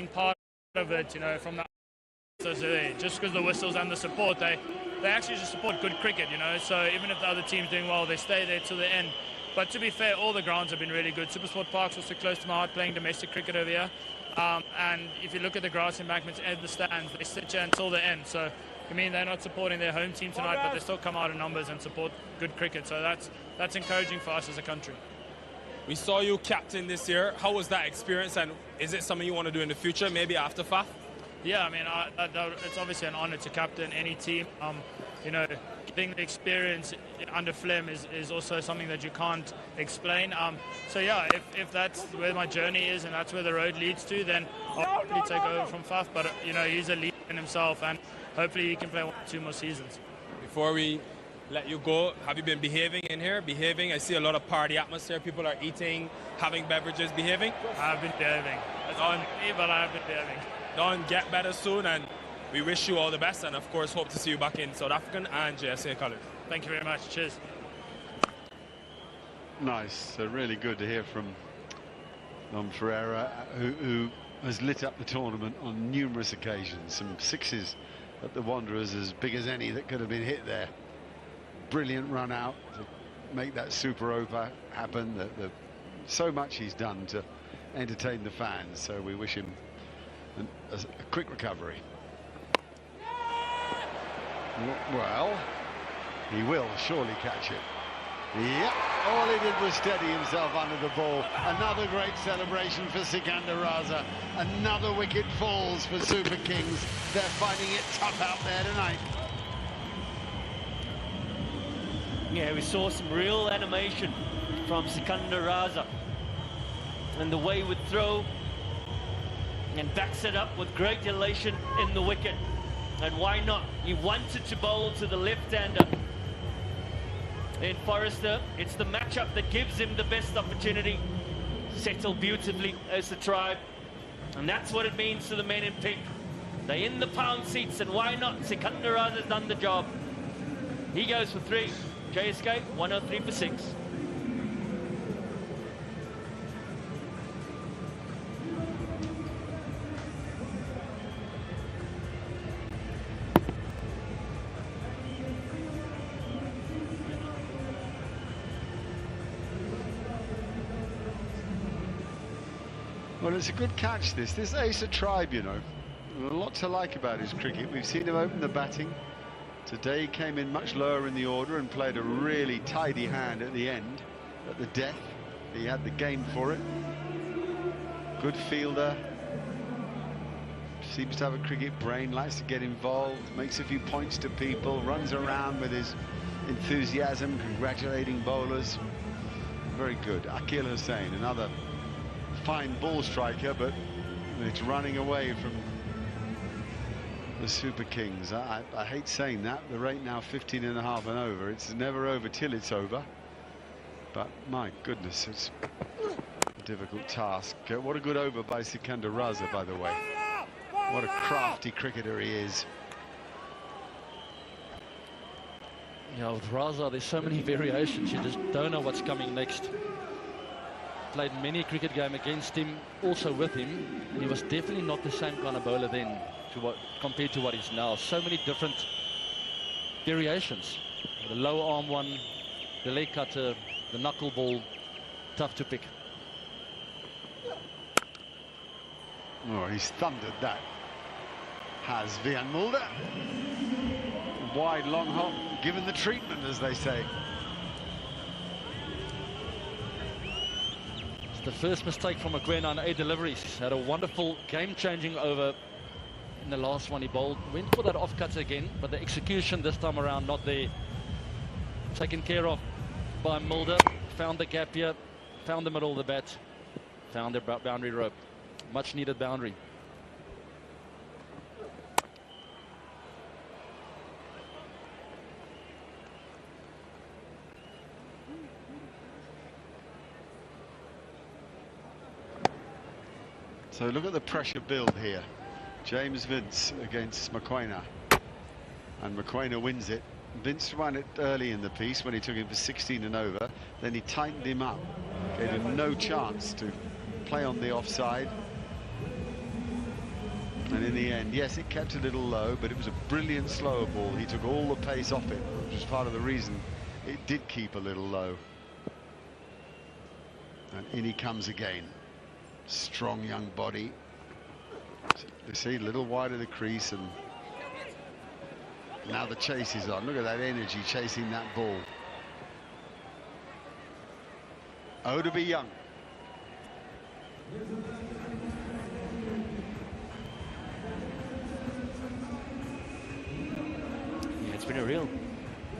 being part of it, you know, from the just because the whistles and the support, they actually just support good cricket, you know. So even if the other team's doing well, they stay there till the end. But to be fair, all the grounds have been really good. Supersport Park's also close to my heart, playing domestic cricket over here. And if you look at the grass embankments and the stands, they sit here until the end. So I mean, they're not supporting their home team tonight, but they still come out in numbers and support good cricket. So that's encouraging for us as a country. We saw you captain this year. How was that experience, and is it something you want to do in the future, maybe after FAF? Yeah, I mean, it's obviously an honour to captain any team. You know, getting the experience under Flem is also something that you can't explain. So yeah, if that's where my journey is and that's where the road leads to, then I'll probably take over from FAF. But you know, he's a leader in himself, and hopefully he can play 1 or 2 more seasons. Before we let you go, have you been behaving in here? Behaving? I see a lot of party atmosphere. People are eating, having beverages, behaving? I've been behaving. It's on me, but I've been behaving. Don, get better soon, and we wish you all the best, and of course hope to see you back in South African and JSA colours. Thank you very much. Cheers. Nice. Really good to hear from Dom Ferreira, who has lit up the tournament on numerous occasions. Some sixes at the Wanderers as big as any that could have been hit there. Brilliant run out to make that super over happen. So much he's done to entertain the fans, so we wish him a quick recovery. Well, he will surely catch it. Yep, all he did was steady himself under the ball. Another great celebration for Sikandar Raza. Another wicket falls for Super Kings. They're finding it tough out there tonight. Yeah, we saw some real animation from Sikandar Raza, and the way he would throw and backs it up with great elation in the wicket. And why not? He wanted to bowl to the left-hander in Forrester. It's the matchup that gives him the best opportunity. Settle beautifully as the tribe, and that's what it means to the men in pink. They're in the pound seats, and why not? Sikandar Raza's done the job. He goes for 3. JSK 103 for 6. Well, it's a good catch, this Asa Tribe, you know. A lot to like about his cricket. We've seen him open the batting. Today he came in much lower in the order and played a really tidy hand at the end, at the death. He had the game for it. Good fielder. Seems to have a cricket brain, likes to get involved, makes a few points to people, runs around with his enthusiasm, congratulating bowlers. Very good. Akil Hussain, another fine ball striker, but it's running away from the Super Kings. I hate saying that. The rate now 15.5 and over. It's never over till it's over. But my goodness, it's a difficult task. What a good over by Sikandar Raza, by the way. What a crafty cricketer he is. You know, with Raza, there's so many variations. You just don't know what's coming next. Played many cricket game against him, also with him, and he was definitely not the same kind of bowler then compared to what he's now. So many different variations. The low arm one, the leg cutter, the knuckle ball, tough to pick. Oh, he's thundered that. Has Vian Mulder. Wide long hop, given the treatment, as they say. The first mistake from Mokoena on 8 deliveries. Had a wonderful game-changing over in the last one he bowled. Went for that off-cut again, but the execution this time around not there. Taken care of by Mulder. Found the gap here, found the middle of the bat, found the boundary rope. Much needed boundary. So look at the pressure build here. James Vince against Mokoena. And Mokoena wins it. Vince won it early in the piece when he took him for 16 and over. Then he tightened him up. Gave him no chance to play on the offside. And in the end, yes, it kept a little low, but it was a brilliant slower ball. He took all the pace off it, which was part of the reason it did keep a little low. And in he comes again. Strong young body. You see, a little wide of the crease, and now the chase is on. Look at that energy chasing that ball. Oh, to be young. Yeah, it's been a real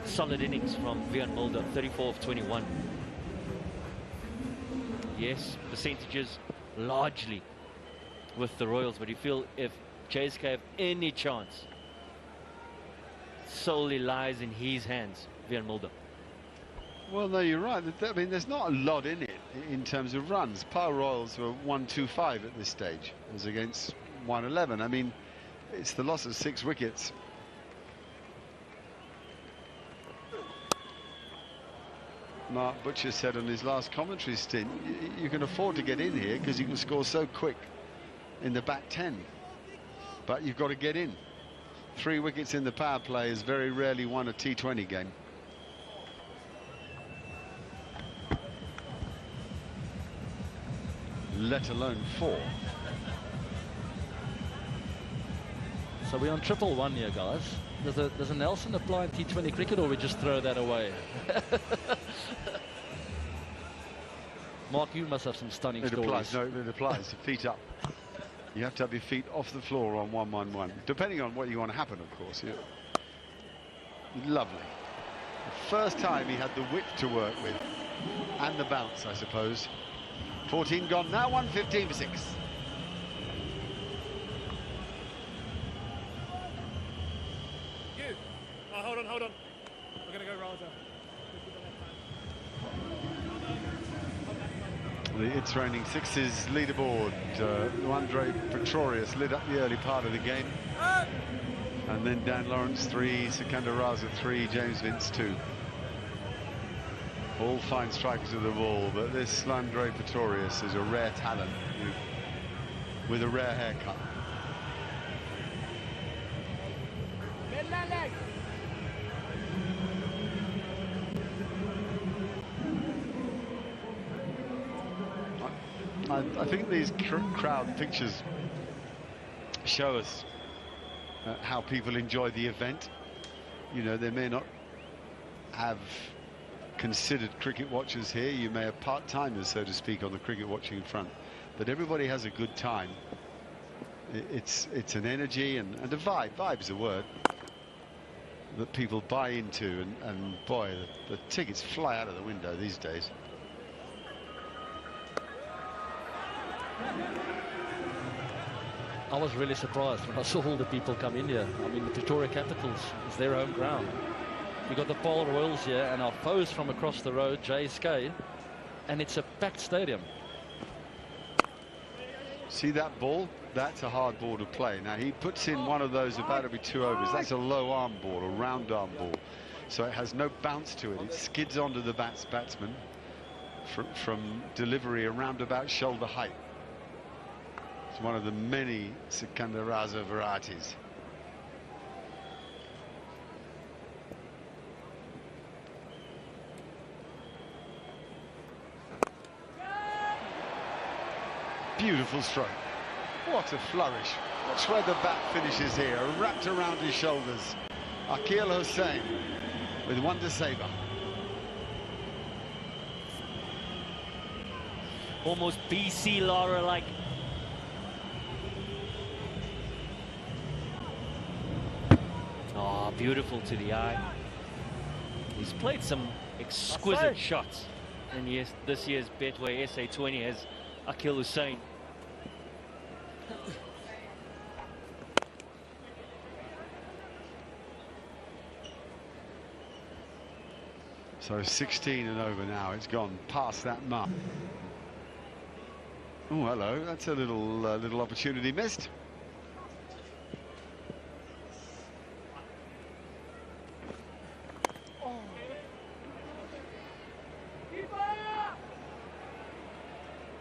solid innings from Wiaan Mulder, 34 of 21. Yes, percentages largely with the Royals, but you feel if JSK have any chance, solely lies in his hands, Wiaan Mulder. Well, no, you're right. I mean, there's not a lot in it in terms of runs. Power Royals were 125 at this stage, as against 111. I mean, it's the loss of 6 wickets. Mark Butcher said on his last commentary stint, you can afford to get in here because you can score so quick in the back 10. But you've got to get in. 3 wickets in the power play is very rarely won a T20 game. Let alone 4. So we're on 111 here, guys. Does a Nelson apply in T20 cricket, or we just throw that away? Mark, you must have some stunning stories. Applies. No, it applies. Feet up. You have to have your feet off the floor on 111, depending on what you want to happen, of course. Yeah. Lovely. The first time he had the width to work with, and the bounce, I suppose. 14 gone now, 115 for 6. Hold on. We're going to go Raza. It's Raining Sixes leaderboard. Andre Pretorius lit up the early part of the game. And then Dan Lawrence 3, Sikandar Raza 3, James Vince 2. All fine strikers of the ball, but this Andre Pretorius is a rare talent with a rare haircut. I think these crowd pictures show us how people enjoy the event. You know, they may not have considered cricket watchers here. You may have part-timers, so to speak, on the cricket watching front, but everybody has a good time. It's an energy and a vibe. Vibe's a word that people buy into, and boy, the tickets fly out of the window these days. I was really surprised when I saw all the people come in here. I mean, the Pretoria Capitals is their home ground. We got the Paul Royals here and our foes from across the road, JSK, and it's a packed stadium. See that ball? That's a hard ball to play. Now he puts in one of those about every 2 overs. That's a low arm ball, a round arm ball, so it has no bounce to it. It skids onto the batsman from delivery around about shoulder height. It's one of the many Sikandar Raza varieties. Beautiful stroke. What a flourish. Watch where the bat finishes here, wrapped around his shoulders. Akil Hussain with one to saver. Almost BC Lara-like. Oh, beautiful to the eye. He's played some exquisite shots. And yes, this year's Betway SA20 has Akil Hussain. So 16 and over now. It's gone past that mark. Oh, hello. That's a little opportunity missed.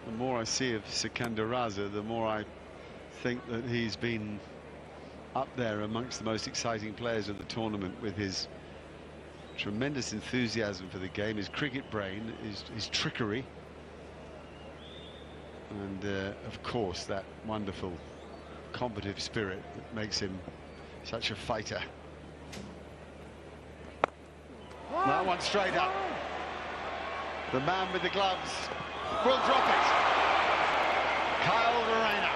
The more I see of Sikandar Raza, the more I think that he's been up there amongst the most exciting players of the tournament with his tremendous enthusiasm for the game, his cricket brain, his trickery, and of course that wonderful combative spirit that makes him such a fighter. That one straight up. The man with the gloves will drop it. Kyle Verreynne,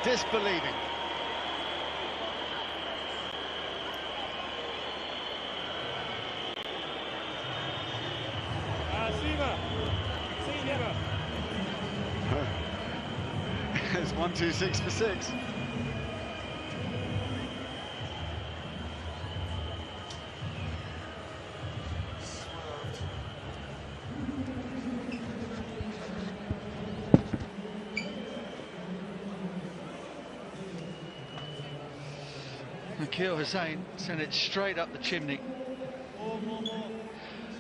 disbelieving. It's 1-2-6 for 6. Akil Hussain sent it straight up the chimney.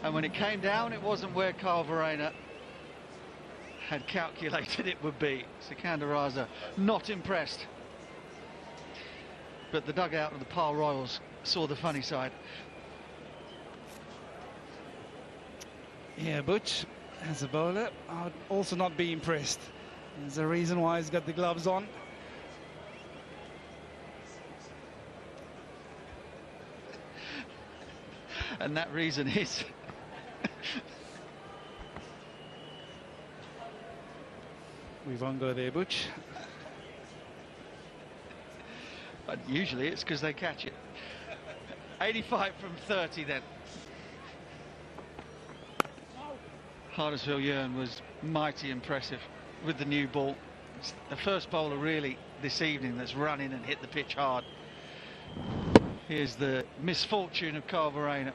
And when it came down, it wasn't where Kyle Verreynne had calculated it would be. Sikandar Raza not impressed. But the dugout of the Pal Royals saw the funny side. Yeah, Butch, as a bowler, I would also not be impressed. There's a reason why he's got the gloves on. And that reason is We won't go there, Butch. but usually it's because they catch it. 85 from 30 then. Hardisville-Yearn was mighty impressive with the new ball. It's the first bowler really this evening that's run in and hit the pitch hard. Here's the misfortune of Kyle Verreynne.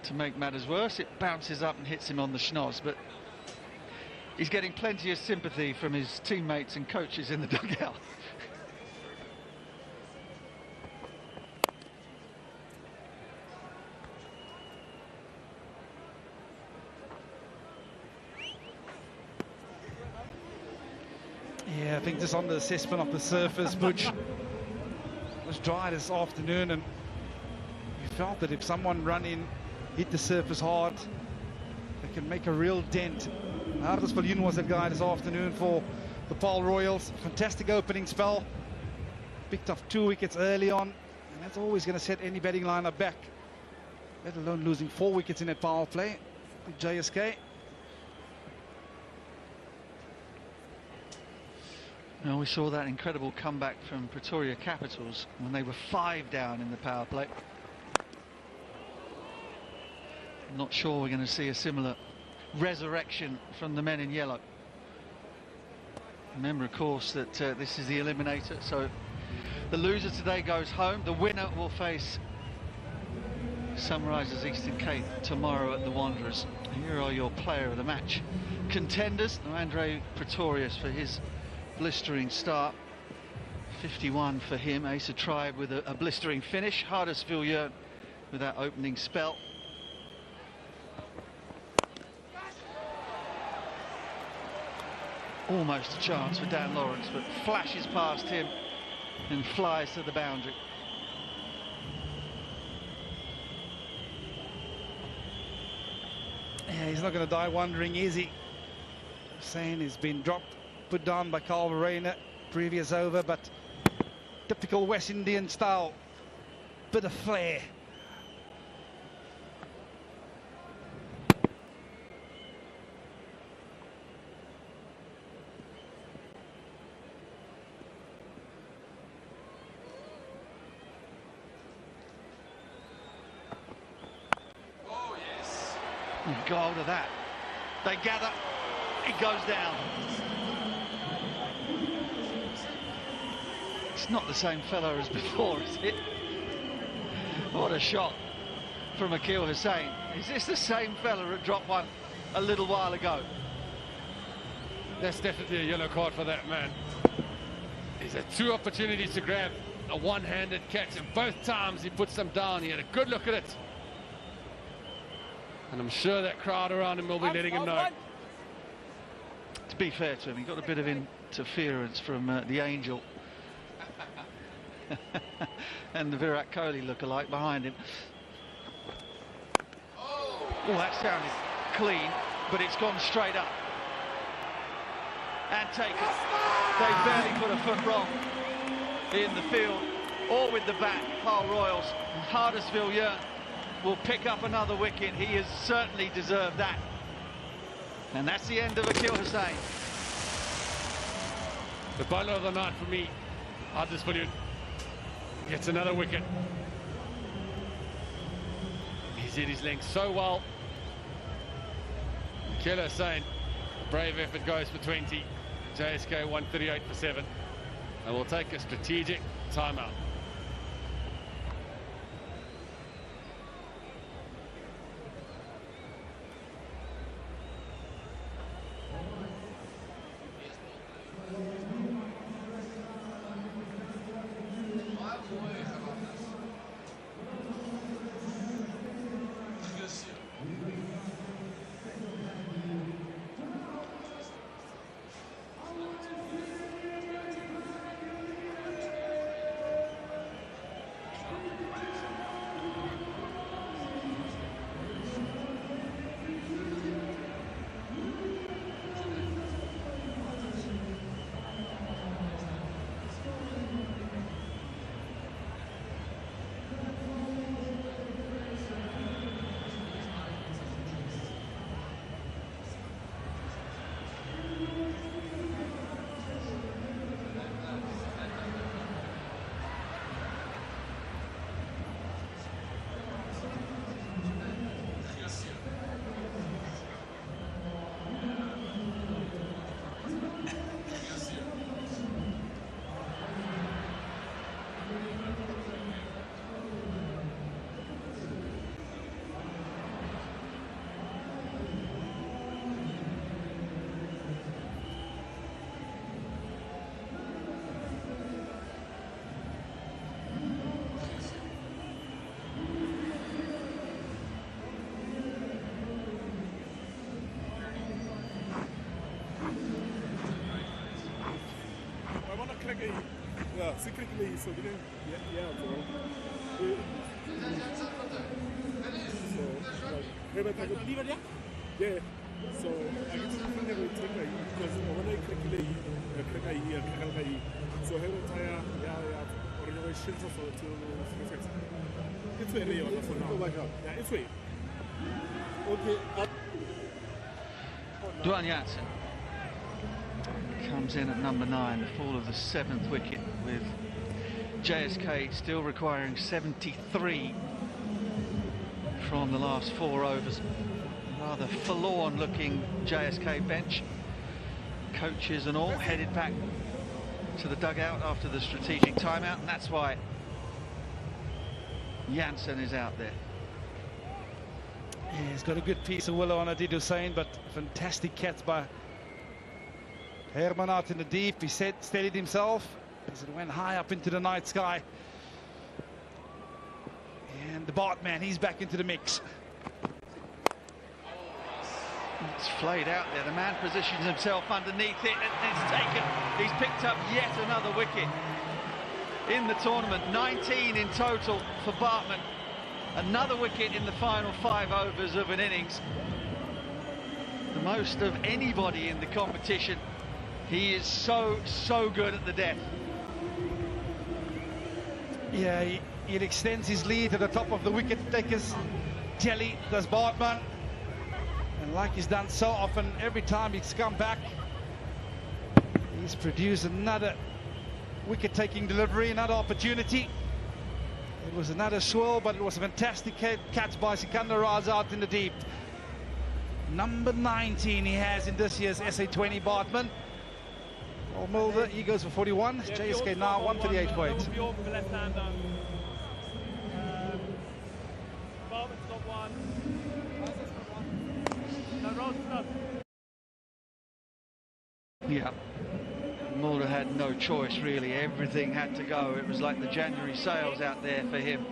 To make matters worse, it bounces up and hits him on the schnoz, but he's getting plenty of sympathy from his teammates and coaches in the dugout. Yeah, I think just on the assessment of the surface, Butch, it was dry this afternoon, and we felt that if someone run in, hit the surface hard, they can make a real dent. Hardisville-Yearn was that guy this afternoon for the Pal Royals. Fantastic opening spell. Picked up 2 wickets early on, and that's always going to set any batting lineup back, let alone losing 4 wickets in that power play with JSK. Well, we saw that incredible comeback from Pretoria Capitals when they were 5 down in the power play. I'm not sure we're going to see a similar resurrection from the men in yellow. Remember, of course, that this is the eliminator, so the loser today goes home. The winner will face Sunrisers Eastern Cape tomorrow at the Wanderers. Here are your player of the match contenders. Andre Pretorius for his blistering start, 51 for him. Asa Tribe with a blistering finish. Hardisville-Yearn with that opening spell. Almost a chance for Dan Lawrence, but flashes past him and flies to the boundary. Yeah, he's not going to die wondering, is he? Saying he's been dropped, put down by Kyle Verreynne previous over, but typical West Indian style, bit of flair. Go hold of that. They gather. It goes down. It's not the same fella as before, is it? What a shot from Akil Hussain. Is this the same fella that dropped one a little while ago? That's definitely a yellow card for that man. He's had 2 opportunities to grab a one-handed catch, and both times he puts them down. He had a good look at it. And I'm sure that crowd around him will be letting him know. To be fair to him, he got a bit of interference from the Angel and the Virat Kohli look-alike behind him. Oh, that sounded clean, but it's gone straight up and taken. They barely put a foot wrong in the field or with the bat. Hull Royals, Hardisville Yearn will pick up another wicket. He has certainly deserved that. And that's the end of Akil Hussain. The bowler of the night for me, Hardisville gets another wicket. He's hit his length so well. Akil Hussain, brave effort, goes for 20. JSK 138 for 7. And we'll take a strategic timeout. Yeah, secretly, so we didn't, bro. So, like, yeah. So, I get to think that we take because when I click so or you shield to it's very for now. Oh my God. Yeah, it's way. Okay. Dwayne Jansen comes in at number 9, the fall of the 7th wicket, with JSK still requiring 73 from the last 4 overs. Rather forlorn looking JSK bench, coaches and all headed back to the dugout after the strategic timeout, and that's why Jansen is out there. Yeah, he's got a good piece of willow on Adid Hussain, but fantastic catch by Herman out in the deep. He steadied himself as it went high up into the night sky. And the Bartman, he's back into the mix. It's flayed out there. The man positions himself underneath it, and it's taken. He's picked up yet another wicket in the tournament. 19 in total for Bartman. Another wicket in the final 5 overs of an innings. The most of anybody in the competition. He is so good at the death. Yeah, he extends his lead to the top of the wicket takers jelly, does Bartman. And like he's done so often, every time he's come back, he's produced another wicket-taking delivery, another opportunity. It was another swirl, but it was a fantastic catch by Sikandar Raza out in the deep. Number 19 he has in this year's SA20, Bartman. Well, Mulder, he goes for 41. Yeah, JSK now 138 for 8. Yeah, Mulder had no choice really. Everything had to go. It was like the January sales out there for him.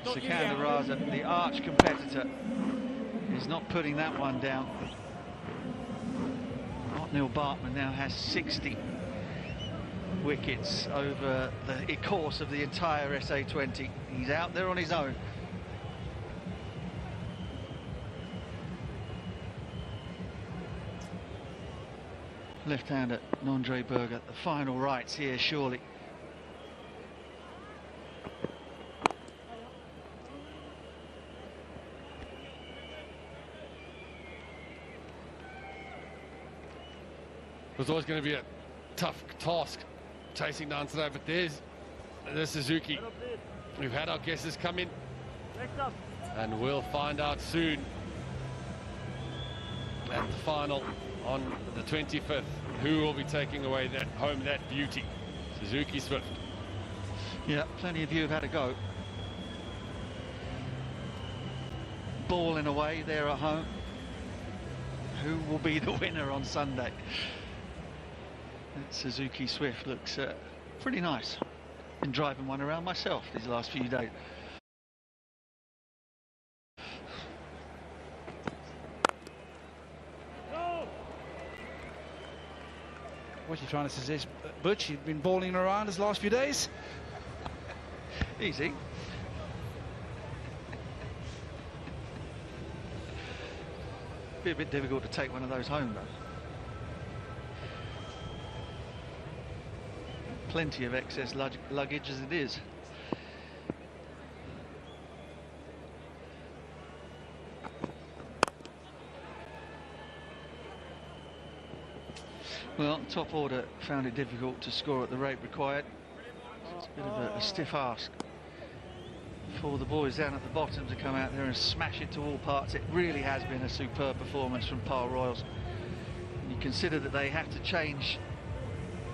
Sikandar Raza, the arch competitor, He's not putting that one down. Neil Bartman now has 60 wickets over the course of the entire SA20. He's out there on his own. Left-hander Nondre Berger, the final rights here, surely. It was always going to be a tough task chasing down today, but there's the Suzuki. We've had our guesses come in, and we'll find out soon at the final on the 25th who will be taking away that beauty. Suzuki Swift. Yeah, plenty of you have had a go. Balling away there at home. Who will be the winner on Sunday? That Suzuki Swift looks pretty nice. Been driving one around myself these last few days. What are you trying to suggest, Butch? You've been balling around this last few days? Easy. Be a bit difficult to take one of those home, though. Plenty of excess luggage as it is. Well, top order found it difficult to score at the rate required. It's a bit of a stiff ask for the boys down at the bottom to come out there and smash it to all parts. It really has been a superb performance from Pile Royals. You consider that they have to change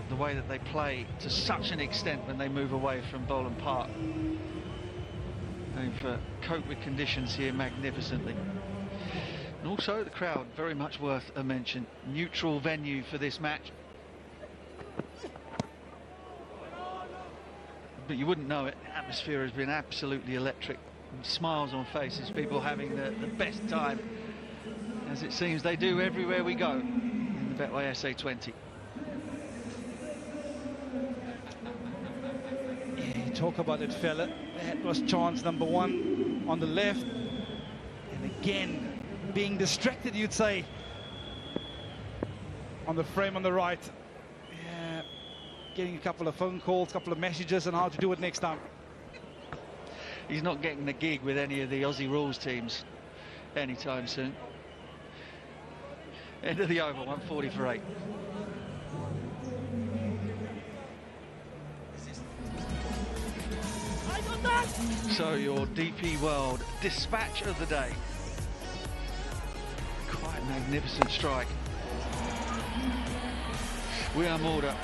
the way that they play to such an extent when they move away from Boland Park. They've coped with conditions here magnificently. And also the crowd, very much worth a mention. Neutral venue for this match. But you wouldn't know it, the atmosphere has been absolutely electric. And smiles on faces, people having the best time, as it seems they do everywhere we go in the Betway SA20. Yeah, you talk about it, fella. That was chance number one on the left. And again, being distracted, you'd say, on the frame on the right. Yeah, getting a couple of phone calls, a couple of messages on how to do it next time. He's not getting the gig with any of the Aussie rules teams anytime soon. End of the over, 140 for 8. So your DP World dispatch of the day. Quite a magnificent strike. William Mulder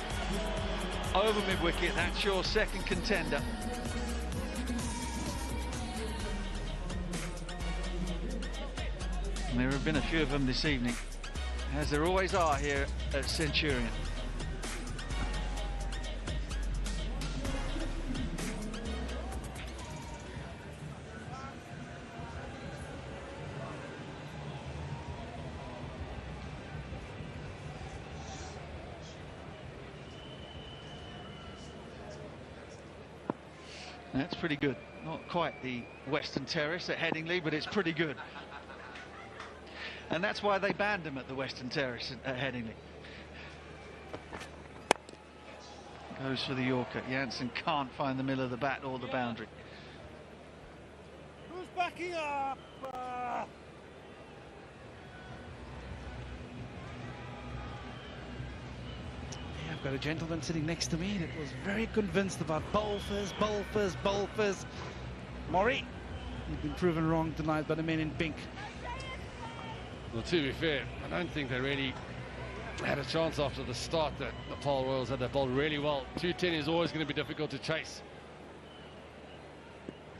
over mid-wicket, that's your second contender. And there have been a few of them this evening, as there always are here at Centurion. That's pretty good. Not quite the Western Terrace at Headingley, but it's pretty good. And that's why they banned him at the Western Terrace at Headingley. Goes for the Yorker. Jansen can't find the middle of the bat or the boundary. Who's backing up? I've got a gentleman sitting next to me that was very convinced about bowl first. Maury, you've been proven wrong tonight by the men in pink. Well, to be fair, I don't think they really had a chance after the start. That the Pile Royals had that ball really well. 210 is always going to be difficult to chase.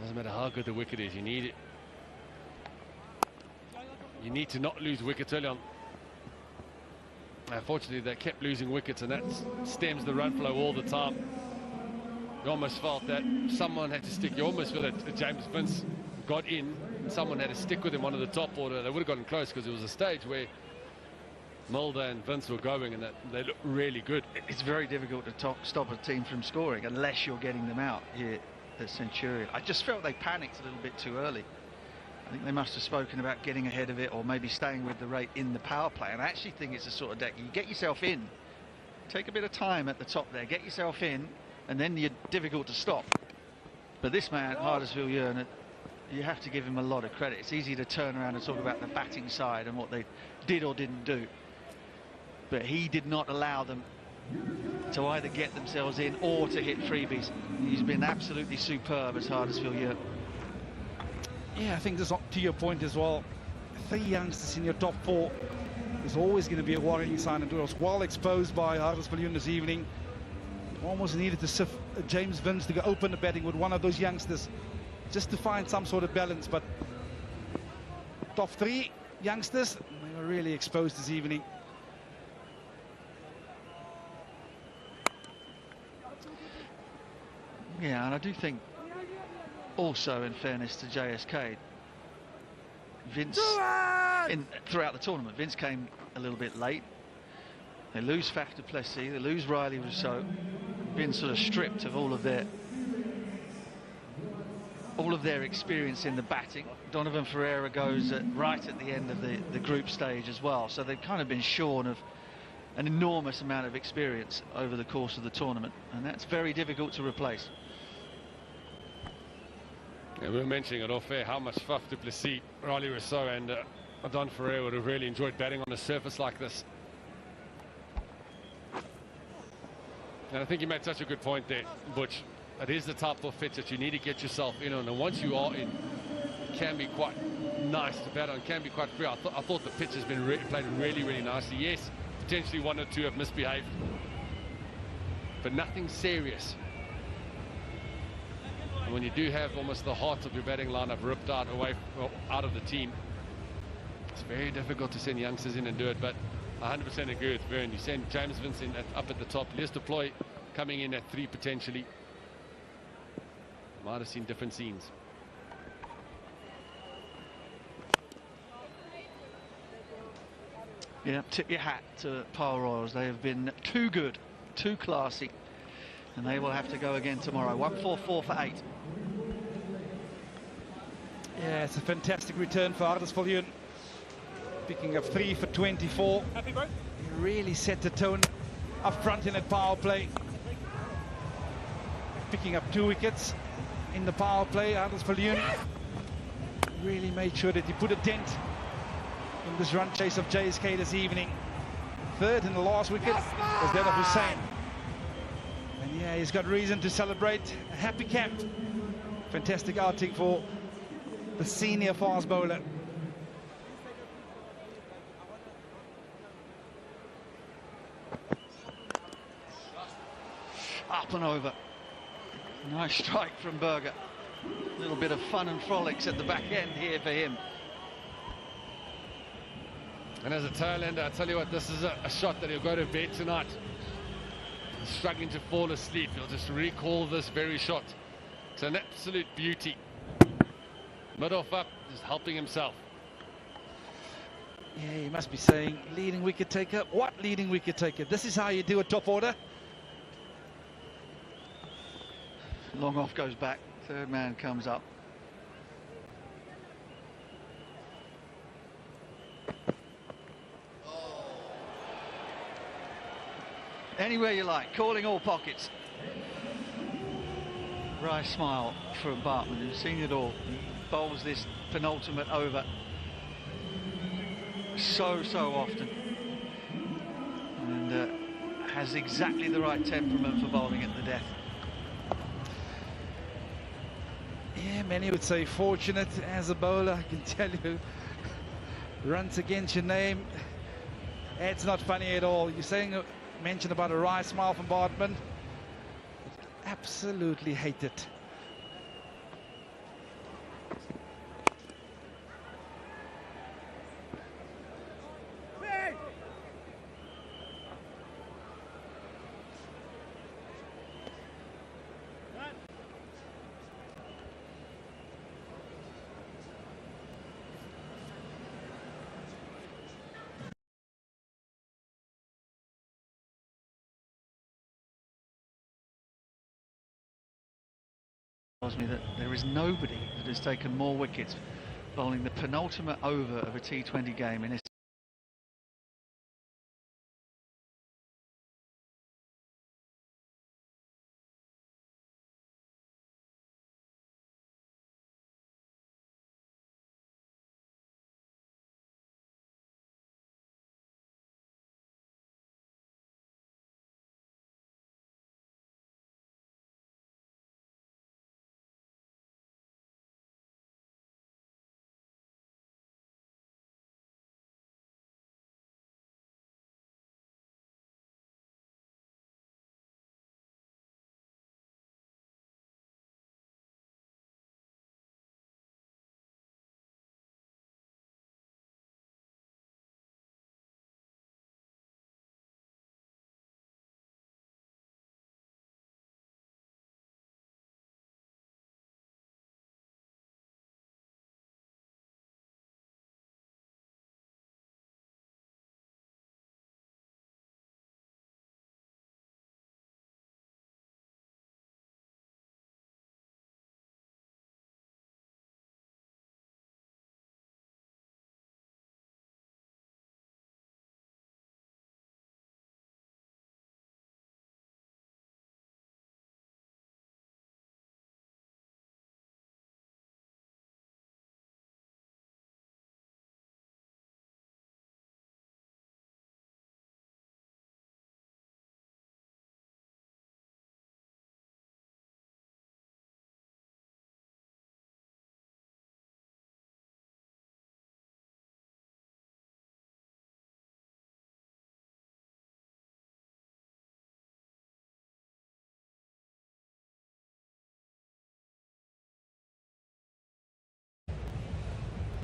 Doesn't matter how good the wicket is, you need it. You need to not lose wickets early on. Unfortunately, they kept losing wickets, and that stems the run flow all the time. You almost felt that someone had to stick. You almost feel that James Vince got in and someone had to stick with him onto the top order, they would have gotten close, because it was a stage where Mulder and Vince were going, and they looked really good. It's very difficult to stop a team from scoring unless you're getting them out here at Centurion. I just felt they panicked a little bit too early. I think they must have spoken about getting ahead of it, or maybe staying with the rate in the power play. And I actually think it's a sort of deck you get yourself in, take a bit of time at the top there, get yourself in, and then you're difficult to stop. But this man, Huddersfield, you have to give him a lot of credit. It's easy to turn around and talk about the batting side and what they did or didn't do, but he did not allow them to either get themselves in or to hit freebies. He's been absolutely superb as Huddersfield. Yeah, I think this, to your point as well, 3 youngsters in your top 4 is always going to be a worrying sign. And it was well exposed by Huddersfield this evening. Almost needed to sift James Vince to go open the batting with one of those youngsters just to find some sort of balance. But top 3 youngsters, they were really exposed this evening. Yeah, and I do think also, in fairness to JSK, Vince, throughout the tournament, Vince came a little bit late. They lose Faf du Plessis, they lose Riley Rousseau. Vince sort of stripped of all of their experience in the batting. Donovan Ferreira goes right at the end of the group stage as well. So they've kind of been shorn of an enormous amount of experience over the course of the tournament, and that's very difficult to replace. Yeah, we were mentioning it off air how much Faf du Plessis, Riley Rousseau and Don Ferreira would have really enjoyed batting on a surface like this. And I think you made such a good point there, Butch. It is the type of pitch that you need to get yourself in on, and once you are in, it can be quite nice to bat on, can be quite free. I thought the pitch has been played really, really nicely. Yes, potentially 1 or 2 have misbehaved, but nothing serious. And when you do have almost the heart of your batting lineup ripped out out of the team, it's very difficult to send youngsters in and do it. But I 100% agree with Vern. You send James Vincent up at the top, Lewis Deploy coming in at 3 potentially. Might have seen different scenes. Yeah, tip your hat to Pile Royals. They have been too good, too classy, and they will have to go again tomorrow. 144 for 8. Yeah, it's a fantastic return for Huddersfield. Picking up 3 for 24. Happy, bro? He really set the tone up front in that power play. Picking up 2 wickets in the power play. Huddersfield really made sure that he put a dent in this run chase of JSK this evening. 3rd and the last wicket was that of Hussain. And yeah, he's got reason to celebrate. A happy camp. Fantastic outing for the senior fast bowler. Up and over. Nice strike from Berger. A little bit of fun and frolics at the back end here for him. And as a tail ender, I tell you what, this is a shot that he'll go to bed tonight. He's struggling to fall asleep. He'll just recall this very shot. It's an absolute beauty. Mid-off up, just helping himself. Yeah, he must be saying, leading wicket taker. What leading wicket taker? This is how you do a top order. Long off goes back. 3rd man comes up. Anywhere you like, calling all pockets. Wry smile from Bartman, who's seen it all. He bowls this penultimate over so often, and has exactly the right temperament for bowling at the death. Yeah, many would say fortunate as a bowler. I can tell you, runs against your name. It's not funny at all. You're saying, mentioned about a wry smile from Bartman. Absolutely hate it. tells me that there is nobody that has taken more wickets bowling the penultimate over of a T20 game in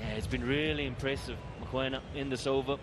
Yeah, it's been really impressive, Mokoena, in this over.